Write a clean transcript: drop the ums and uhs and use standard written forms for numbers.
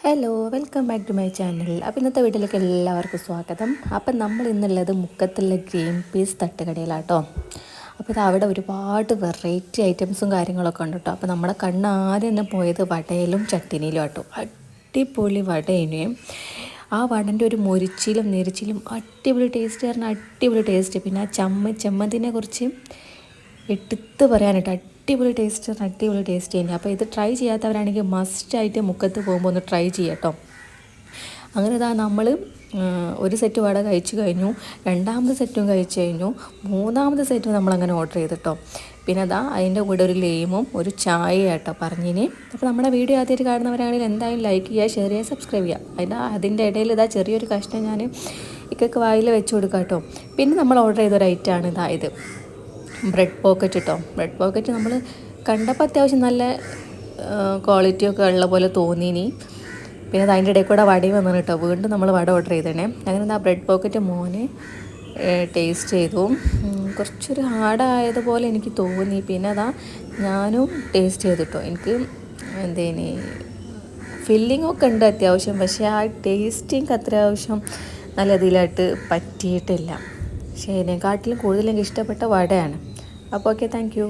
Hello welcome back to my channel. അപ്പോൾ ഇന്നത്തെ വീട്ടിലേക്ക് എല്ലാവർക്കും സ്വാഗതം. അപ്പം നമ്മൾ ഇന്നുള്ളത് മുക്കത്തുള്ള ഗ്രീൻ പീസ് തട്ടുകടയിലാട്ടോ. അപ്പോൾ ഇത് അവിടെ ഒരുപാട് വെറൈറ്റി ഐറ്റംസും കാര്യങ്ങളൊക്കെ ഉണ്ട് കേട്ടോ. അപ്പോൾ നമ്മുടെ കണ്ണ് ആദ്യം തന്നെ പോയത് വടയിലും ചട്ടിനിയിലും ആട്ടോ. അടിപൊളി വടയിനെയും ആ വടൻ്റെ ഒരു മൊരിച്ചിലും നെരിച്ചിലും അടിപൊളി ടേസ്റ്റ് പറഞ്ഞാൽ അടിപൊളി ടേസ്റ്റ്. പിന്നെ ആ ചമ്മന്തിനെ കുറിച്ച് എടുത്ത് പറയാനായിട്ട് അടിപൊളി ടേസ്റ്റ് തന്നെ. അപ്പോൾ ഇത് ട്രൈ ചെയ്യാത്തവരാണെങ്കിൽ മസ്റ്റായിട്ട് മുക്കത്ത് പോകുമ്പോൾ ഒന്ന് ട്രൈ ചെയ്യട്ടോ. അങ്ങനെ ഇതാ നമ്മൾ ഒരു സെറ്റ് വട കഴിച്ചു കഴിഞ്ഞു, രണ്ടാമത്തെ സെറ്റും കഴിച്ചു കഴിഞ്ഞു, മൂന്നാമത്തെ സെറ്റും നമ്മളങ്ങനെ ഓർഡർ ചെയ്തിട്ടോ. പിന്നെ അതാ അതിൻ്റെ കൂടെ ഒരു ലെയിമും ഒരു ചായ കേട്ടോ പറഞ്ഞിന്. അപ്പോൾ നമ്മുടെ വീഡിയോ ആദ്യമായിട്ട് കാണുന്നവരാണെങ്കിൽ എന്തായാലും ലൈക്ക് ചെയ്യുക, ഷെയർ ചെയ്യുക, സബ്സ്ക്രൈബ് ചെയ്യുക. അതിൻ്റെ ഇടയിൽ ഇതാ ചെറിയൊരു കഷ്ണം ഞാൻ ഇക്കൊക്കെ വായിൽ വെച്ച് കൊടുക്കാം കേട്ടോ. പിന്നെ നമ്മൾ ഓർഡർ ചെയ്തൊരു ഐറ്റമാണ് ഇത് ബ്രെഡ് പോക്കറ്റ് കേട്ടോ. ബ്രെഡ് പോക്കറ്റ് നമ്മൾ കണ്ടപ്പോൾ അത്യാവശ്യം നല്ല ക്വാളിറ്റിയൊക്കെ ഉള്ള പോലെ തോന്നിനി. പിന്നെ അതിൻ്റെ ഇടയിൽ കൂടെ വടയും വന്നു കേട്ടോ. വീണ്ടും നമ്മൾ വട ഓർഡർ ചെയ്തേ. അങ്ങനെ ആ ബ്രെഡ് പോക്കറ്റ് മോന് ടേസ്റ്റ് ചെയ്തു. കുറച്ചൊരു ഹാർഡായതുപോലെ എനിക്ക് തോന്നി. പിന്നെ അതാ ഞാനും ടേസ്റ്റ് ചെയ്തിട്ടോ. എനിക്ക് എന്തേനി ഫില്ലിങ്ങൊക്കെ ഉണ്ട് അത്യാവശ്യം, പക്ഷേ ആ ടേസ്റ്റിങ് അത്യാവശ്യം നല്ല ഇതിലായിട്ട് പറ്റിയിട്ടില്ല. പക്ഷേ ഇതിനെക്കാട്ടിലും കൂടുതൽ എനിക്ക് ഇഷ്ടപ്പെട്ട വടയാണ്. അപ്പോൾ ഓക്കെ, താങ്ക് യു.